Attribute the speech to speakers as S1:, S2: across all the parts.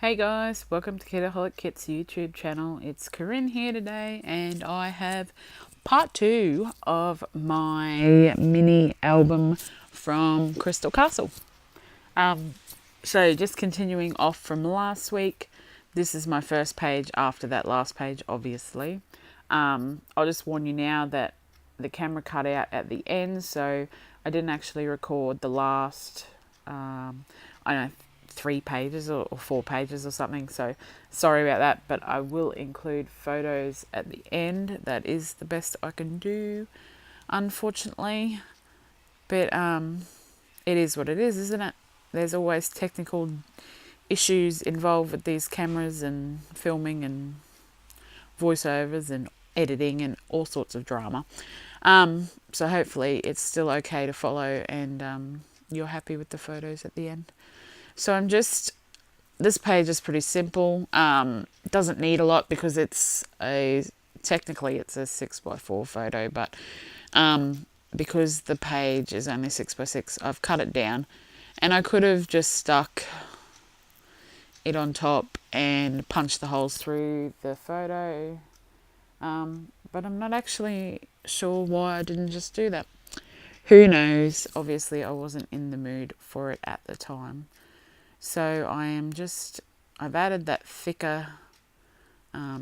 S1: Hey guys, welcome to Kitaholic Kits YouTube channel. It's Corrine here today, and I have part 2 of my mini album from Crystal Castle. So just continuing off from last week, this is my first page after that last page, obviously. I'll just warn you now that the camera cut out at the end, so I didn't actually record the last, I don't know, 3 pages or 4 pages or something, so sorry about that, but I will include photos at the end. That is the best I can do, unfortunately, but it is what it is, isn't it? There's always technical issues involved with these cameras and filming and voiceovers and editing and all sorts of drama, so hopefully it's still okay to follow, and you're happy with the photos at the end. So this page is pretty simple. Doesn't need a lot because technically it's a 6x4 photo, but because the page is only 6x6, I've cut it down, and I could have just stuck it on top and punched the holes through the photo, but I'm not actually sure why I didn't just do that. Who knows? Obviously I wasn't in the mood for it at the time. So I've added that thicker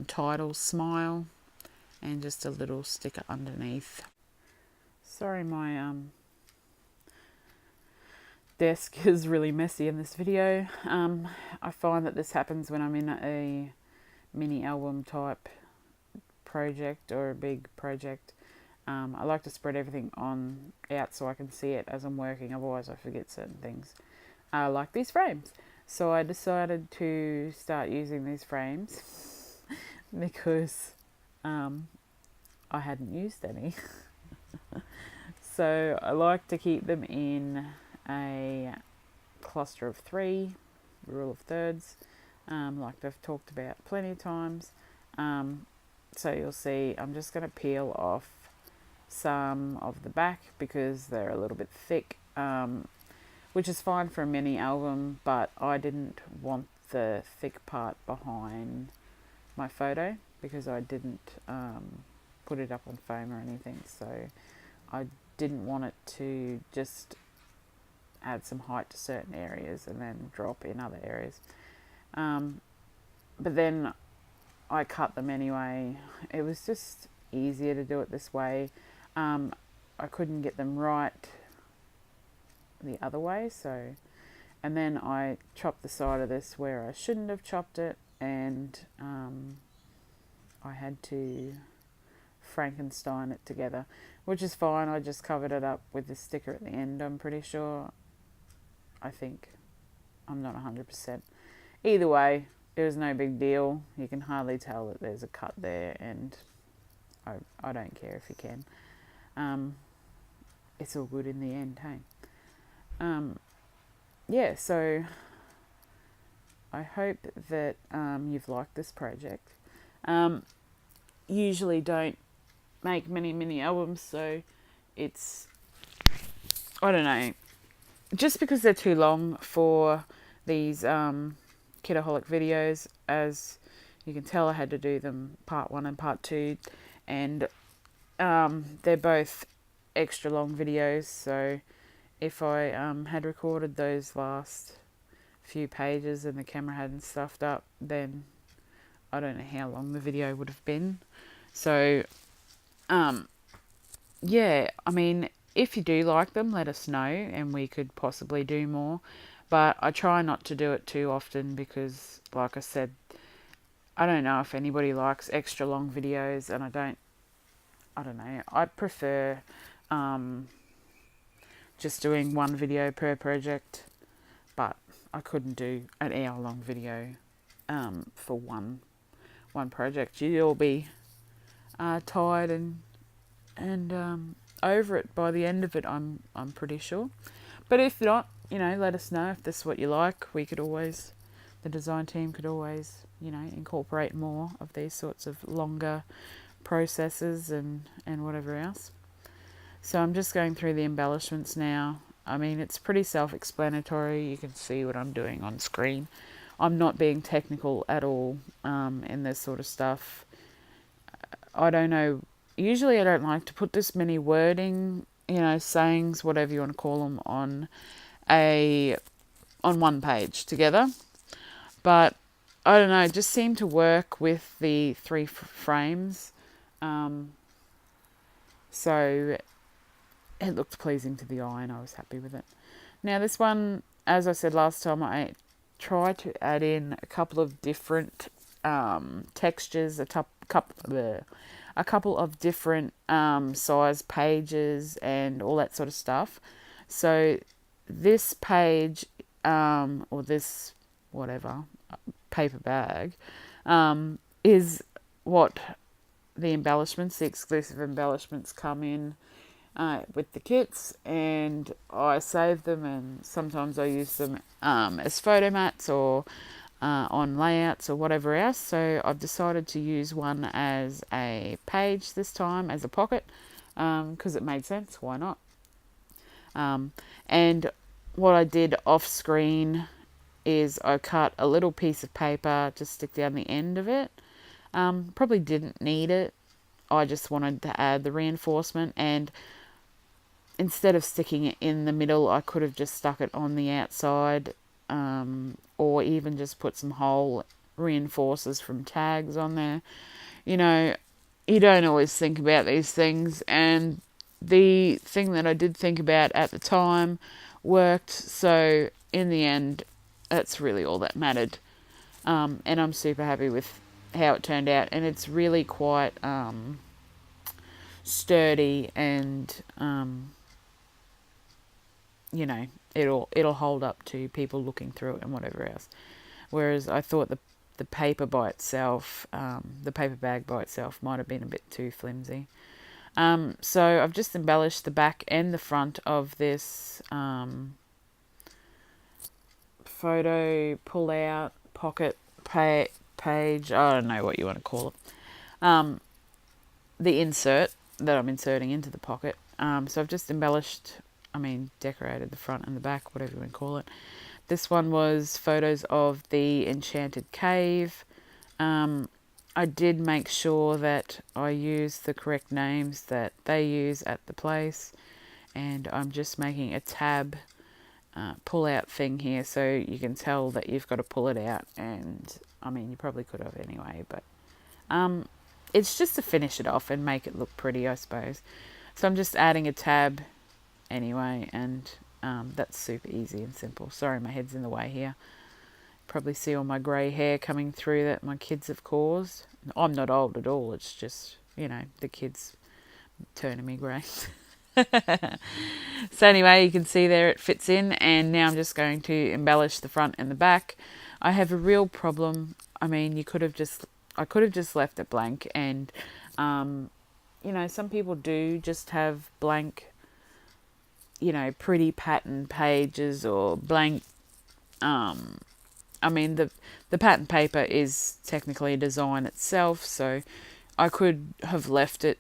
S1: title smile and just a little sticker underneath. Sorry, my desk is really messy in this video. I find that this happens when I'm in a mini album type project or a big project. I like to spread everything out so I can see it as I'm working, otherwise I forget certain things. Like these frames. So I decided to start using these frames because I hadn't used any. So I like to keep them in a cluster of 3, rule of thirds, like I've talked about plenty of times. So you'll see I'm just going to peel off some of the back because they're a little bit thick, which is fine for a mini album, but I didn't want the thick part behind my photo because I didn't put it up on foam or anything, so I didn't want it to just add some height to certain areas and then drop in other areas. But then I cut them anyway. It was just easier to do it this way. I couldn't get them right the other way, and then I chopped the side of this where I shouldn't have chopped it, and I had to Frankenstein it together, which is fine. I just covered it up with the sticker at the end, I'm pretty sure. I think. I'm not 100%. Either way, it was no big deal. You can hardly tell that there's a cut there, and I don't care if you can. It's all good in the end, hey? Yeah, so I hope that you've liked this project. Usually don't make many mini albums, so it's, I don't know, just because they're too long for these Kitaholic videos. As you can tell, I had to do them part 1 and part 2, and they're both extra long videos, so if I had recorded those last few pages and the camera hadn't stuffed up, then I don't know how long the video would have been. So yeah, I mean, if you do like them, let us know and we could possibly do more, but I try not to do it too often because, like I said, I don't know if anybody likes extra long videos, and I don't know, I prefer just doing 1 video per project, but I couldn't do an hour-long video for one project. You'd all be tired and over it by the end of it, I'm pretty sure. But if not, let us know if this is what you like. The design team could always, incorporate more of these sorts of longer processes and whatever else. So I'm just going through the embellishments now. I mean, it's pretty self-explanatory. You can see what I'm doing on screen. I'm not being technical at all in this sort of stuff. I don't know. Usually I don't like to put this many wording, sayings, whatever you want to call them, on one page together. But I don't know, it just seemed to work with the three frames. So it looked pleasing to the eye and I was happy with it. Now this one, as I said last time, I tried to add in a couple of different textures, a couple of different size pages and all that sort of stuff. So this page, or this whatever, paper bag, is what the exclusive embellishments come in with the kits, and I save them, and sometimes I use them as photo mats or on layouts or whatever else. So I've decided to use one as a page this time, as a pocket, because it made sense. Why not? And what I did off screen is I cut a little piece of paper to stick down the end of it. Probably didn't need it. I just wanted to add the reinforcement, and instead of sticking it in the middle, I could have just stuck it on the outside, or even just put some hole reinforcers from tags on there. You don't always think about these things, and the thing that I did think about at the time worked. So in the end, that's really all that mattered. And I'm super happy with how it turned out, and it's really quite sturdy, and it'll hold up to people looking through it and whatever else. Whereas I thought the paper by itself, the paper bag by itself, might have been a bit too flimsy. So I've just embellished the back and the front of this photo pull-out pocket page. I don't know what you want to call it. The insert that I'm inserting into the pocket. So I've just decorated the front and the back, whatever you want to call it. This one was photos of the enchanted cave. I did make sure that I use the correct names that they use at the place, and I'm just making a tab pull out thing here, so you can tell that you've got to pull it out, and you probably could have anyway, but it's just to finish it off and make it look pretty, I suppose. So I'm just adding a tab anyway, and that's super easy and simple. Sorry, my head's in the way here. Probably see all my grey hair coming through that my kids have caused. I'm not old at all, it's just, the kids turning me grey. So anyway, you can see there it fits in, and now I'm just going to embellish the front and the back. I have a real problem. I could have just left it blank, and some people do just have blank, pretty pattern pages or blank. The pattern paper is technically a design itself, so I could have left it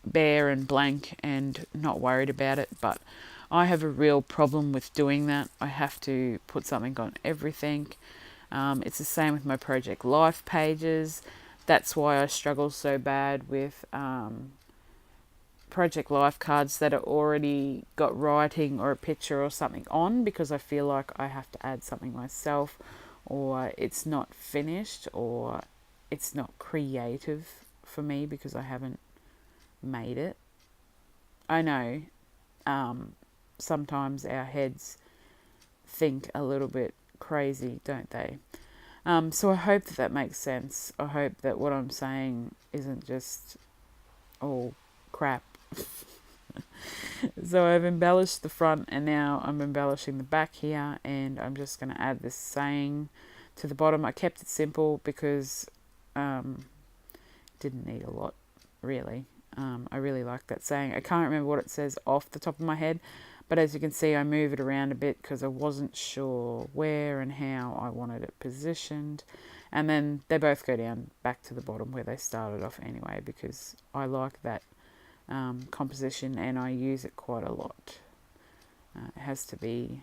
S1: bare and blank and not worried about it, but I have a real problem with doing that. I have to put something on everything. It's the same with my Project Life pages. That's why I struggle so bad with Project Life cards that are already got writing or a picture or something on, because I feel like I have to add something myself, or it's not finished, or it's not creative for me because I haven't made it. I know sometimes our heads think a little bit crazy, don't they? So I hope that makes sense. I hope that what I'm saying isn't just all crap. So I've embellished the front, and now I'm embellishing the back here, and I'm just going to add this saying to the bottom. I kept it simple because didn't need a lot, really. I really like that saying. I can't remember what it says off the top of my head, but as you can see, I move it around a bit because I wasn't sure where and how I wanted it positioned. And then they both go down back to the bottom where they started off anyway, because I like that composition and I use it quite a lot. It has to be,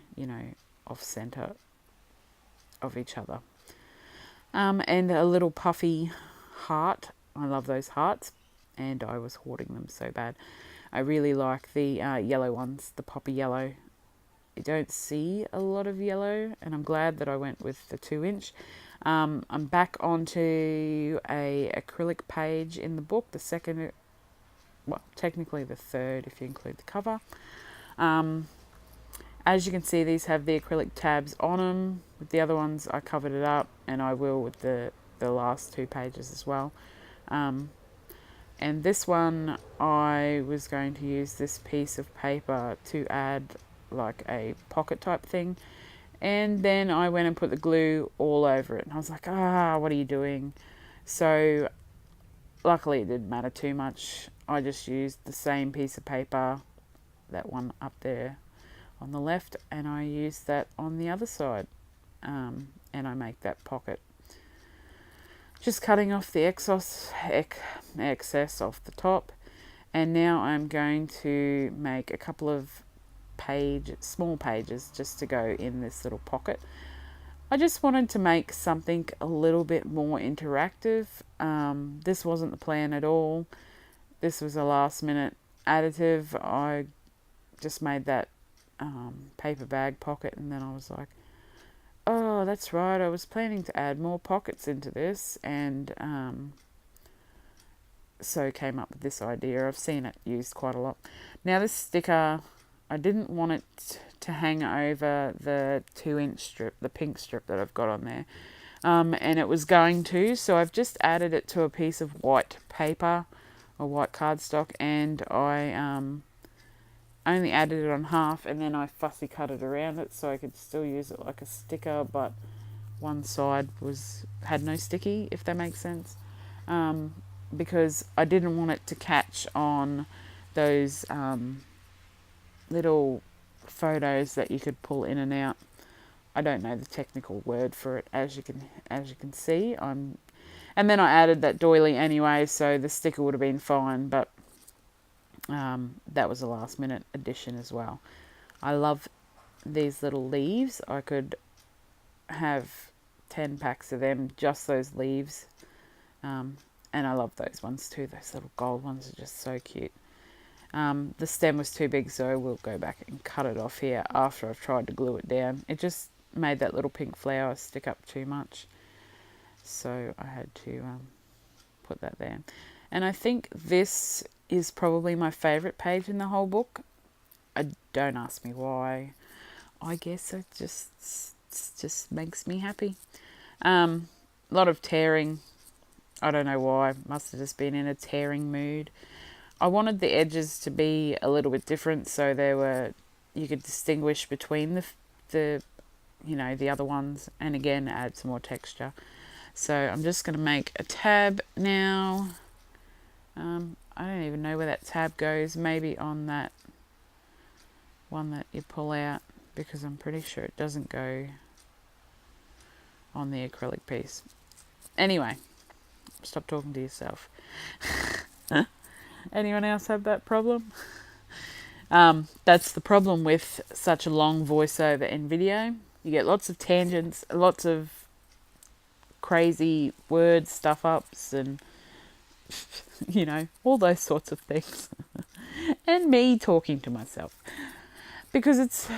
S1: off center of each other. And a little puffy heart. I love those hearts, and I was hoarding them so bad. I really like the yellow ones, the poppy yellow. You don't see a lot of yellow, and I'm glad that I went with the 2-inch. I'm back onto a acrylic page in the book, the second, well, technically the third if you include the cover. As you can see, these have the acrylic tabs on them. With the other ones, I covered it up, and I will with the last 2 pages as well. And this one, I was going to use this piece of paper to add like a pocket type thing. And then I went and put the glue all over it. And I was like, what are you doing? So luckily it didn't matter too much. I just used the same piece of paper, that one up there on the left, and I used that on the other side. And I make that pocket. Just cutting off the excess off the top. And now I'm going to make a couple of small pages just to go in this little pocket. I just wanted to make something a little bit more interactive. This wasn't the plan at all. This was a last minute additive. I just made that paper bag pocket, and then I was like, oh, that's right, I was planning to add more pockets into this, and so came up with this idea. I've seen it used quite a lot. Now this sticker, I didn't want it to hang over the 2-inch strip, the pink strip that I've got on there, and it was going to, so I've just added it to a piece of white paper or white cardstock, and I only added it on half, and then I fussy cut it around it so I could still use it like a sticker, but one side had no sticky, if that makes sense, because I didn't want it to catch on those little photos that you could pull in and out. I don't know the technical word for it, as you can see. And then I added that doily anyway, so the sticker would have been fine, but that was a last minute addition as well. I love these little leaves. I could have 10 packs of them, just those leaves. And I love those ones too. Those little gold ones are just so cute. The stem was too big, so we'll go back and cut it off here after I've tried to glue it down. It just made that little pink flower stick up too much, so I had to put that there. And I think this is probably my favourite page in the whole book. Don't ask me why. I guess it just makes me happy. A lot of tearing. I don't know why. Must have just been in a tearing mood. I wanted the edges to be a little bit different, so you could distinguish between the other ones, and again add some more texture. So I'm just going to make a tab now. I don't even know where that tab goes. Maybe on that one that you pull out, because I'm pretty sure it doesn't go on the acrylic piece. Anyway, stop talking to yourself. Anyone else have that problem? That's the problem with such a long voiceover in video. You get lots of tangents, lots of crazy word stuff ups, and all those sorts of things. And me talking to myself, because it's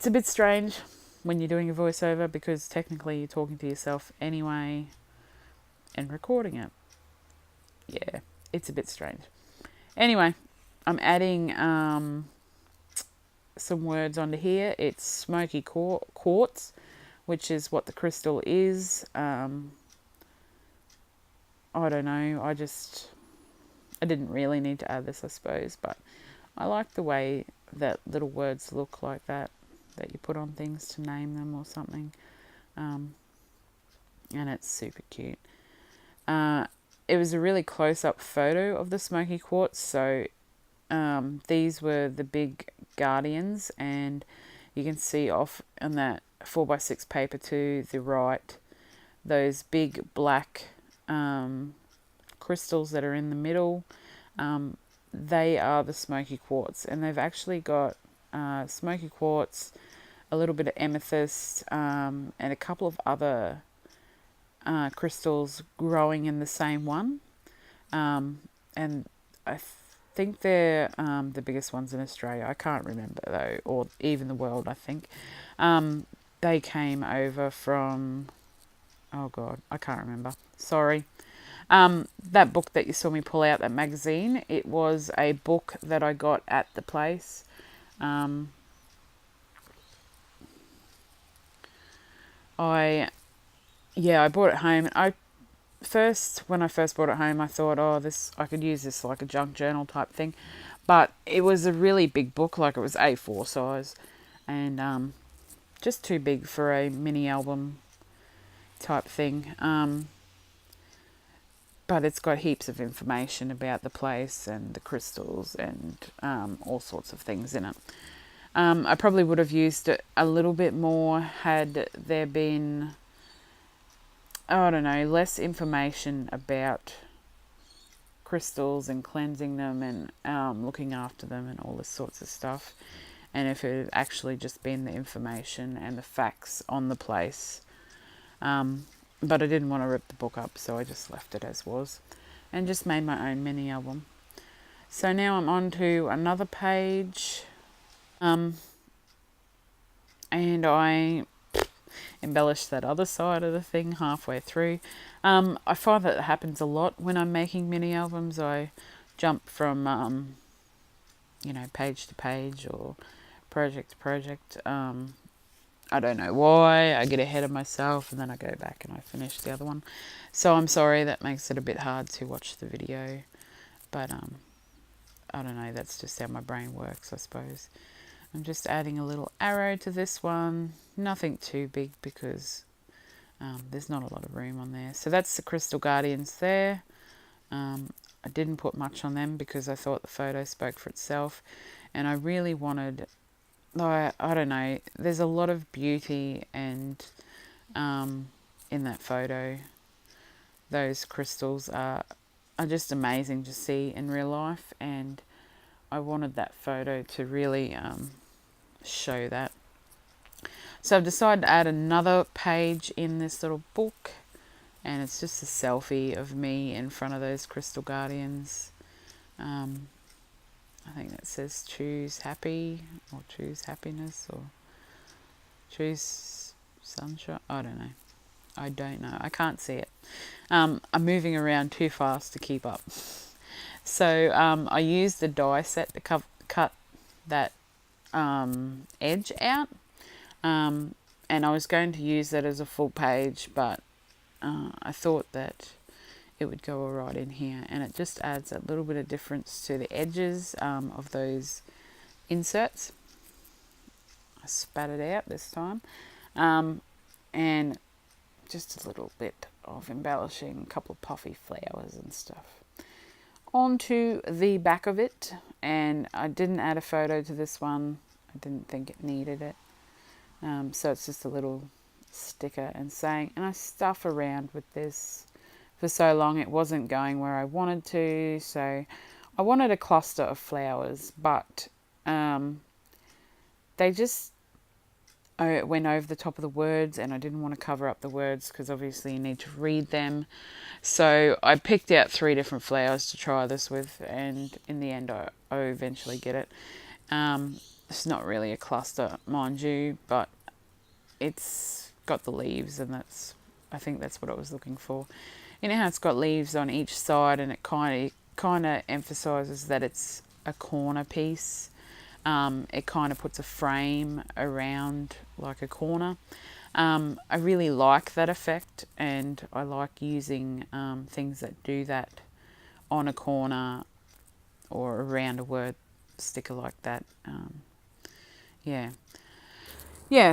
S1: a bit strange when you're doing a voiceover, because technically you're talking to yourself anyway and recording it. Yeah, it's a bit strange. Anyway, I'm adding some words onto here. It's smoky quartz, which is what the crystal is. I don't know. I didn't really need to add this, I suppose, but I like the way that little words look like that you put on things to name them or something. And it's super cute. It was a really close-up photo of the smoky quartz, so these were the big guardians, and you can see off on that 4x6 paper to the right, those big black crystals that are in the middle. They are the smoky quartz, and they've actually got smoky quartz, a little bit of amethyst, and a couple of other crystals growing in the same one. And I think they're the biggest ones in Australia. I can't remember though, or even the world, I think. They came over from, oh God, I can't remember. Sorry. That book that you saw me pull out, that magazine, it was a book that I got at the place. I brought it home. When I first brought it home, I thought, I could use this like a junk journal type thing. But it was a really big book, like it was A4 size, and just too big for a mini album type thing. But it's got heaps of information about the place and the crystals and all sorts of things in it. I probably would have used it a little bit more had there been, I don't know, less information about crystals and cleansing them and looking after them and all this sorts of stuff. And if it had actually just been the information and the facts on the place. But I didn't want to rip the book up, so I just left it as was and just made my own mini album. So now I'm on to another page. And I embellished that other side of the thing halfway through. I find that it happens a lot when I'm making mini albums. I jump from, page to page or project to project. I don't know why. I get ahead of myself and then I go back and I finish the other one. So I'm sorry, that makes it a bit hard to watch the video. But I don't know, that's just how my brain works, I suppose. I'm just adding a little arrow to this one. Nothing too big because there's not a lot of room on there. So that's the Crystal Guardians there. I didn't put much on them because I thought the photo spoke for itself. And I really wanted, I don't know, there's a lot of beauty and in that photo. Those crystals are just amazing to see in real life, and I wanted that photo to really show that. So I've decided to add another page in this little book, and it's just a selfie of me in front of those Crystal Guardians. I think that says choose happy or choose happiness or choose sunshine. I don't know. I can't see it. I'm moving around too fast to keep up. So I used the die set to cut that edge out. And I was going to use that as a full page, but I thought that it would go all right in here, and it just adds a little bit of difference to the edges of those inserts. I spat it out this time, and just a little bit of embellishing, a couple of puffy flowers and stuff onto the back of it. And I didn't add a photo to this one. I didn't think it needed it. So it's just a little sticker and saying, and I stuff around with this for so long it wasn't going where I wanted to. So I wanted a cluster of flowers, but they just went over the top of the words, and I didn't want to cover up the words because obviously you need to read them. So I picked out 3 different flowers to try this with, and in the end I eventually get it. It's not really a cluster, mind you, but it's got the leaves, and I think that's what I was looking for. You know how it's got leaves on each side, and it kind of emphasizes that it's a corner piece. It kind of puts a frame around like a corner. I really like that effect, and I like using things that do that on a corner or around a word sticker like that.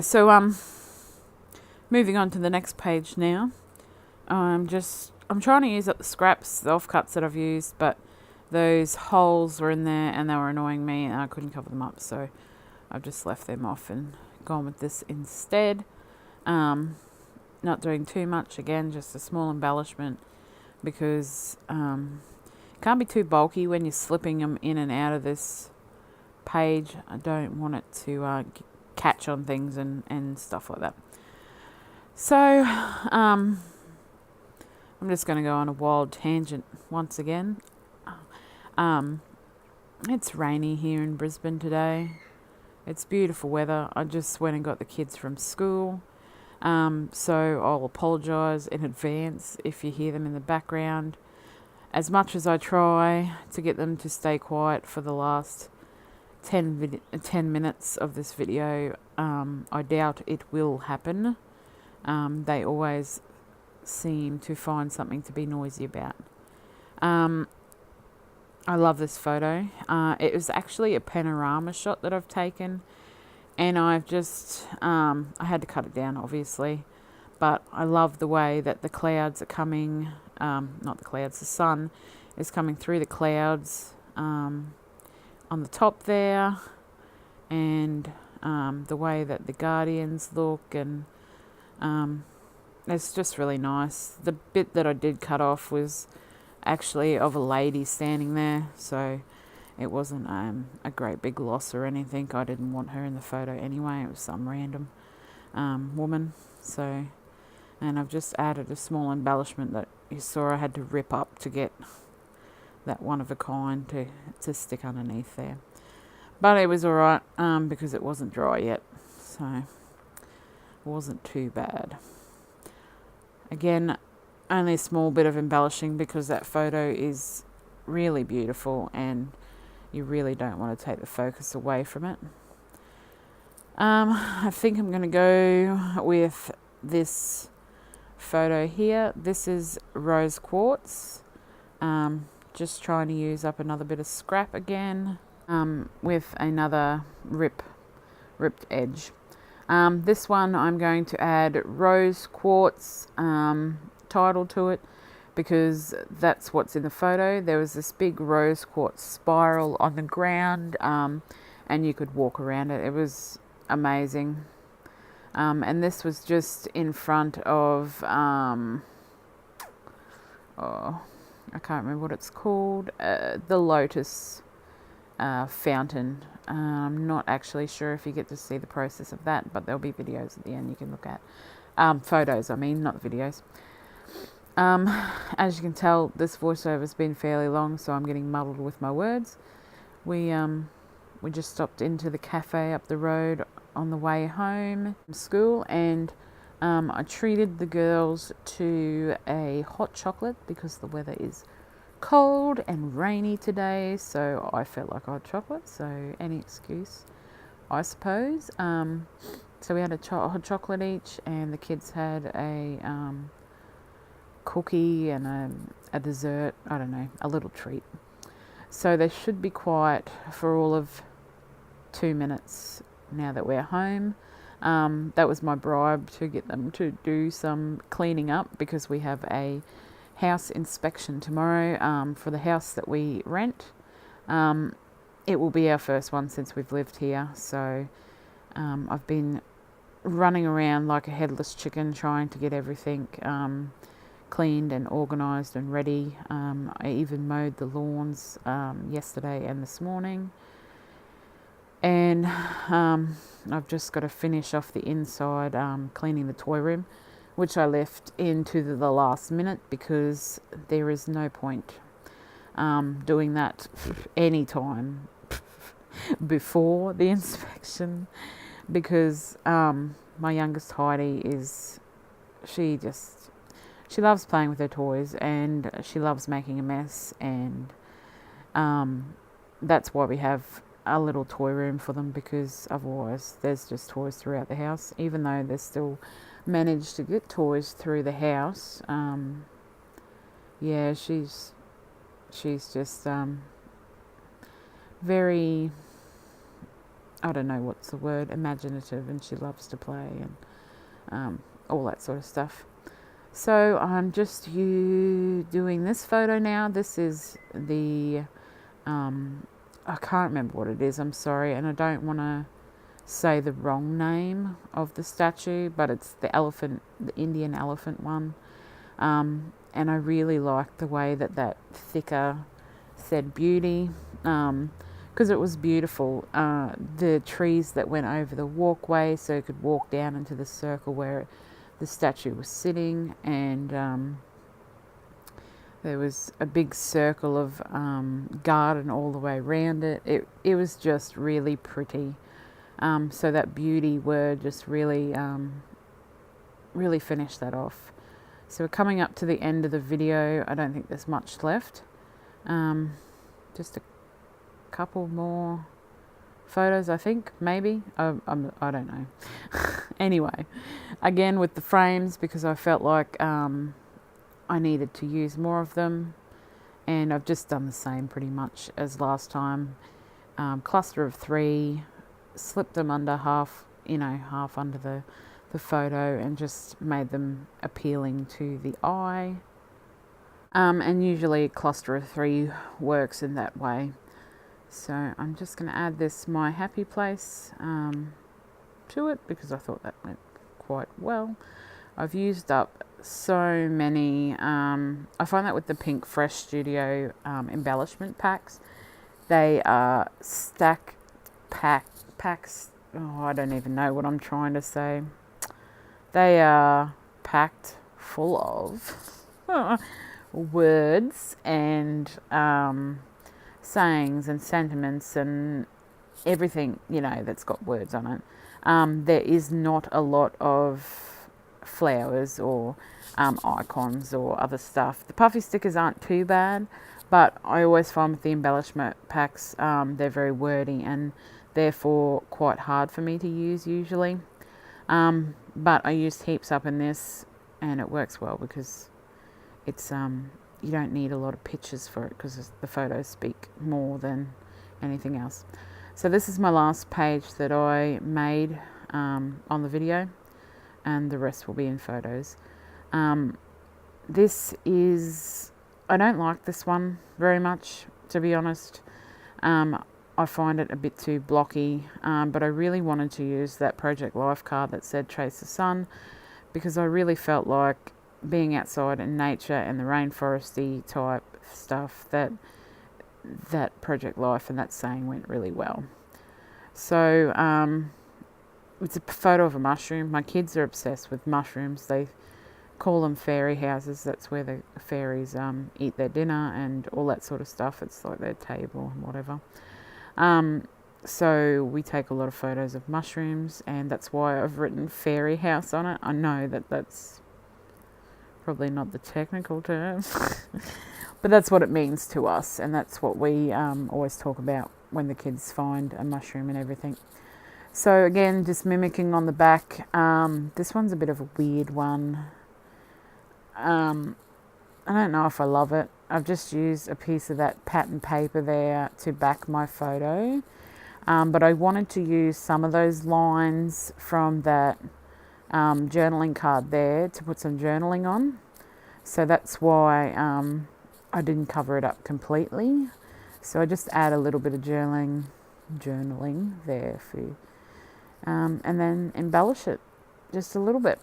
S1: So moving on to the next page now. I'm trying to use up the scraps, the offcuts that I've used, but those holes were in there and they were annoying me and I couldn't cover them up, so I've just left them off and gone with this instead. Not doing too much, again, just a small embellishment, because can't be too bulky when you're slipping them in and out of this page. I don't want it to catch on things and stuff like that. So I'm just going to go on a wild tangent once again. Um, it's rainy here in Brisbane today. It's beautiful weather. I just went and got the kids from school. So I'll apologise in advance if you hear them in the background. As much as I try to get them to stay quiet for the last 10 minutes of this video, I doubt it will happen. They always seem to find something to be noisy about. I love this photo. It was actually a panorama shot that I've taken, and I've just, I had to cut it down obviously, but I love the way that the clouds are coming, not the clouds, the sun is coming through the clouds on the top there, and the way that the guardians look, and it's just really nice. The bit that I did cut off was actually of a lady standing there, so it wasn't a great big loss or anything. I didn't want her in the photo anyway. It was some random woman. So, and I've just added a small embellishment that you saw I had to rip up to get that one of a kind to stick underneath there. But it was alright because it wasn't dry yet, so it wasn't too bad. Again, only a small bit of embellishing because that photo is really beautiful and you really don't want to take the focus away from it. I think I'm going to go with this photo here. This is rose quartz. Just trying to use up another bit of scrap again with another ripped edge. This one I'm going to add rose quartz title to it because that's what's in the photo. There was this big rose quartz spiral on the ground and you could walk around it. It was amazing. And this was just in front of I can't remember what it's called, the lotus fountain. I'm not actually sure if you get to see the process of that, but there'll be videos at the end you can look at. Photos, I mean, not videos. As you can tell, this voiceover has been fairly long, so I'm getting muddled with my words. We just stopped into the cafe up the road on the way home from school, and I treated the girls to a hot chocolate because the weather is cold and rainy today, so I felt like I had chocolate, so any excuse, I suppose. So we had a hot chocolate each, and the kids had a cookie and a dessert, I don't know, a little treat. So they should be quiet for all of 2 minutes now that we're home. That was my bribe to get them to do some cleaning up because we have a house inspection tomorrow for the house that we rent. It will be our first one since we've lived here, so I've been running around like a headless chicken trying to get everything cleaned and organised and ready. I even mowed the lawns yesterday and this morning, and I've just got to finish off the inside, cleaning the toy room, which I left into the last minute because there is no point doing that any time before the inspection, because my youngest Heidi she loves playing with her toys and she loves making a mess, and that's why we have a little toy room for them, because otherwise there's just toys throughout the house, even though they still manage to get toys through the house. Yeah, she's just very, I don't know what's the word, imaginative, and she loves to play and all that sort of stuff. So I'm just doing this photo now. This is the I can't remember what it is, I'm sorry, and I don't want to say the wrong name of the statue, but it's the elephant, the Indian elephant one. And I really like the way that thicker said beauty, because it was beautiful. The trees that went over the walkway so you could walk down into the circle where the statue was sitting, and There was a big circle of garden all the way around it. It was just really pretty. So that beauty word just really, really finished that off. So we're coming up to the end of the video. I don't think there's much left. Just a couple more photos, I think, maybe. I don't know. Anyway, again with the frames, because I felt like I needed to use more of them, and I've just done the same pretty much as last time. Cluster of 3, slipped them under half under the photo, and just made them appealing to the eye. And usually a cluster of 3 works in that way. So I'm just going to add this My Happy Place to it, because I thought that went quite well. I've used up so many. I find that with the Pink Fresh Studio embellishment packs, they are packs. Oh, I don't even know what I'm trying to say. They are packed full of words and sayings and sentiments and everything, that's got words on it. There is not a lot of flowers or icons or other stuff. The puffy stickers aren't too bad, but I always find with the embellishment packs, they're very wordy and therefore quite hard for me to use usually. But I used heaps up in this, and it works well because it's you don't need a lot of pictures for it, because the photos speak more than anything else. So this is my last page that I made on the video, and the rest will be in photos. This is, I don't like this one very much, to be honest. I find it a bit too blocky, but I really wanted to use that Project Life card that said Trace the Sun, because I really felt like being outside in nature and the rainforesty type stuff, that Project Life and that saying went really well. So it's a photo of a mushroom. My kids are obsessed with mushrooms. They call them fairy houses. That's where the fairies eat their dinner and all that sort of stuff. It's like their table and whatever. So we take a lot of photos of mushrooms, and that's why I've written fairy house on it. I know that that's probably not the technical term, but that's what it means to us, and that's what we always talk about when the kids find a mushroom and everything. So again, just mimicking on the back. This one's a bit of a weird one. I don't know if I love it. I've just used a piece of that pattern paper there to back my photo. But I wanted to use some of those lines from that journaling card there to put some journaling on. So that's why I didn't cover it up completely. So I just add a little bit of journaling there for you. And then embellish it just a little bit.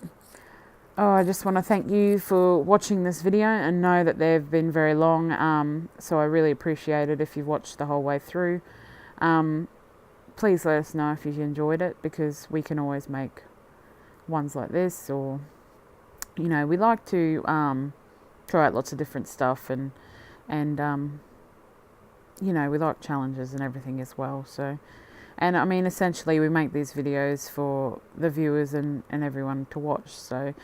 S1: Oh, I just want to thank you for watching this video, and know that they've been very long, so I really appreciate it if you've watched the whole way through. Please let us know if you enjoyed it, because we can always make ones like this, or we like to try out lots of different stuff, and we like challenges and everything as well. So, and I mean, essentially we make these videos for the viewers and everyone to watch. So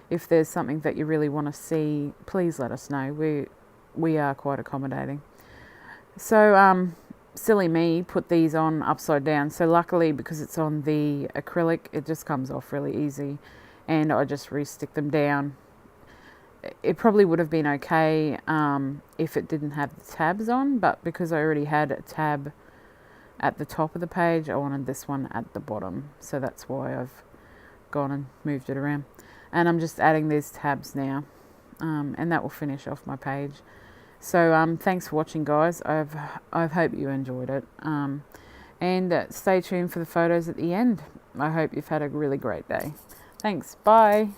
S1: if there's something that you really want to see, please let us know. We are quite accommodating. So silly me put these on upside down. So luckily, because it's on the acrylic, it just comes off really easy, and I just re-stick them down. It probably would have been okay if it didn't have the tabs on, but because I already had a tab at the top of the page, I wanted this one at the bottom. So that's why I've gone and moved it around. And I'm just adding these tabs now, and that will finish off my page. So thanks for watching, guys. I hope you enjoyed it. And stay tuned for the photos at the end. I hope you've had a really great day. Thanks. Bye.